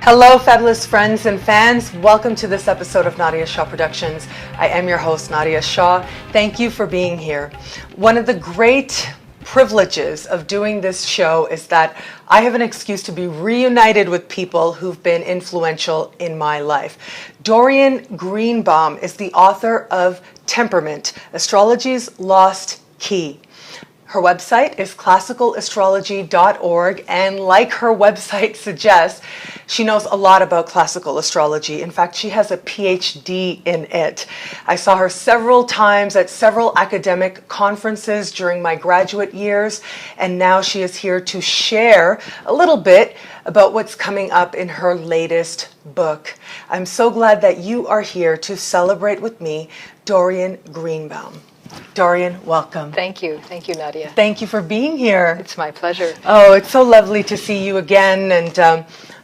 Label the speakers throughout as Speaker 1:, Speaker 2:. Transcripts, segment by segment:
Speaker 1: Hello, fabulous friends and fans. Welcome to this episode of Nadiya Shah Productions. I am your host, Nadiya Shah. Thank you for being here. One of the great privileges of doing this show is that I have an excuse to be reunited with people who've been influential in my life. Dorian Greenbaum is the author of Temperament, Astrology's Lost Key. Her website is classicalastrology.org, and like her website suggests, she knows a lot about classical astrology. In fact, she has a PhD in it. I saw her several times at several academic conferences during my graduate years, and now she is here to share a little bit about what's coming up in her latest book. I'm so glad that you are here to celebrate with me, Dorian Greenbaum. Dorian, welcome.
Speaker 2: Thank you. Thank you, Nadiya.
Speaker 1: Thank you for being here.
Speaker 2: It's my pleasure.
Speaker 1: Oh, it's so lovely to see you again and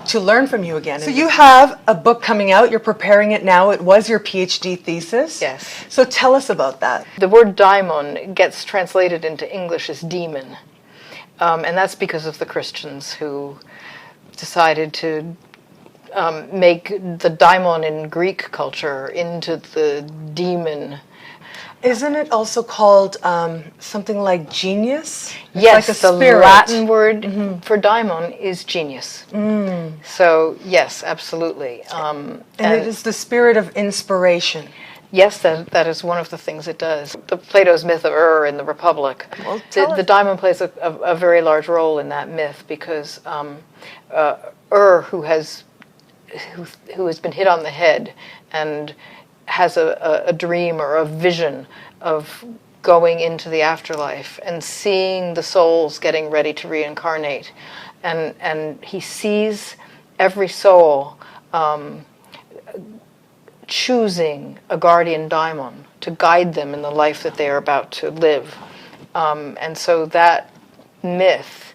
Speaker 1: to learn from you again. So you have a book coming out. You're preparing it now. It was your PhD thesis.
Speaker 2: Yes.
Speaker 1: So tell us about that.
Speaker 2: The word daimon gets translated into English as demon. And that's because of the Christians who decided to make the daimon in Greek culture into the demon.
Speaker 1: Isn't it also called something like genius? It's
Speaker 2: yes,
Speaker 1: like a
Speaker 2: the
Speaker 1: spirit.
Speaker 2: Latin word for daimon is genius. So yes, absolutely.
Speaker 1: And it is the spirit of inspiration.
Speaker 2: Yes, that is one of the things it does. Plato's myth of in the Republic.
Speaker 1: Well,
Speaker 2: the daimon plays a very large role in that myth because who has been hit on the head and has a dream or a vision of going into the afterlife and seeing the souls getting ready to reincarnate. And he sees every soul choosing a guardian daimon to guide them in the life that they are about to live. And so that myth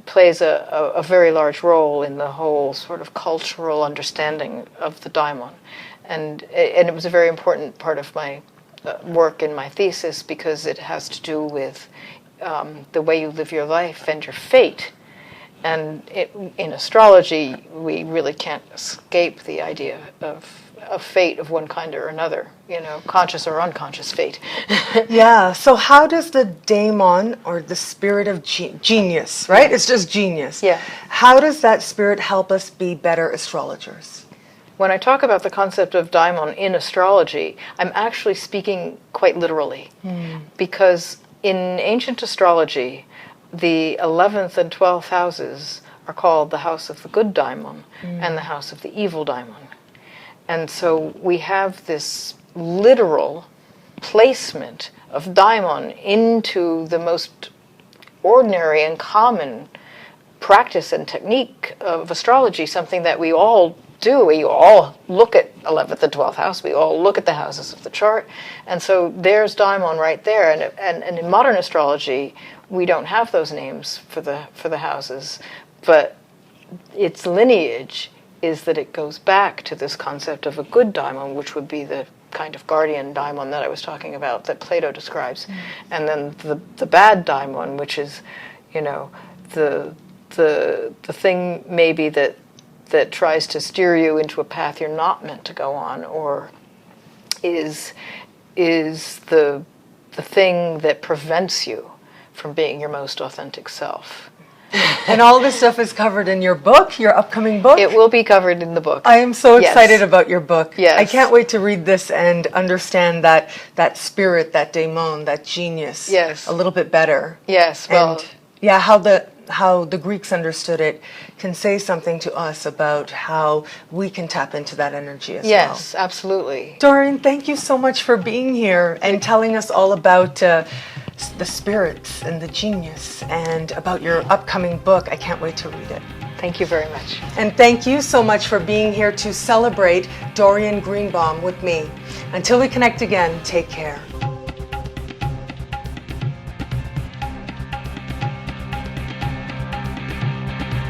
Speaker 2: plays a very large role in the whole sort of cultural understanding of the daimon. And it was a very important part of my work in my thesis because it has to do with the way you live your life and your fate. And in astrology, we really can't escape the idea of fate of one kind or another, conscious or unconscious fate.
Speaker 1: Yeah, so how does the daimon, or the spirit of genius, right? It's just genius.
Speaker 2: Yeah.
Speaker 1: How does that spirit help us be better astrologers?
Speaker 2: When I talk about the concept of daimon in astrology, I'm actually speaking quite literally. Because in ancient astrology, the 11th and 12th houses are called the house of the good daimon and the house of the evil daimon. And so we have this literal placement of daimon into the most ordinary and common practice and technique of astrology, something that we all do. We all look at 11th and 12th house. We all look at the houses of the chart. And so there's daimon right there. And in modern astrology, we don't have those names for the houses. But its lineage is that it goes back to this concept of a good daimon, which would be the kind of guardian daimon that I was talking about, that Plato describes. And then the bad daimon, which is, the thing maybe that tries to steer you into a path you're not meant to go on, or is the thing that prevents you from being your most authentic self.
Speaker 1: And all this stuff is covered in your book, your upcoming book?
Speaker 2: It will be covered in the book.
Speaker 1: I am so excited about your book.
Speaker 2: Yes.
Speaker 1: I can't wait to read this and understand that spirit, that daimon, that genius a little bit better.
Speaker 2: Yes, well...
Speaker 1: And yeah, how the Greeks understood it can say something to us about how we can tap into that energy as well.
Speaker 2: Yes, absolutely.
Speaker 1: Dorian, thank you so much for being here and telling us all about the spirits and the genius and about your upcoming book. I can't wait to read it.
Speaker 2: Thank you very much.
Speaker 1: And thank you so much for being here to celebrate Dorian Greenbaum with me. Until we connect again, take care.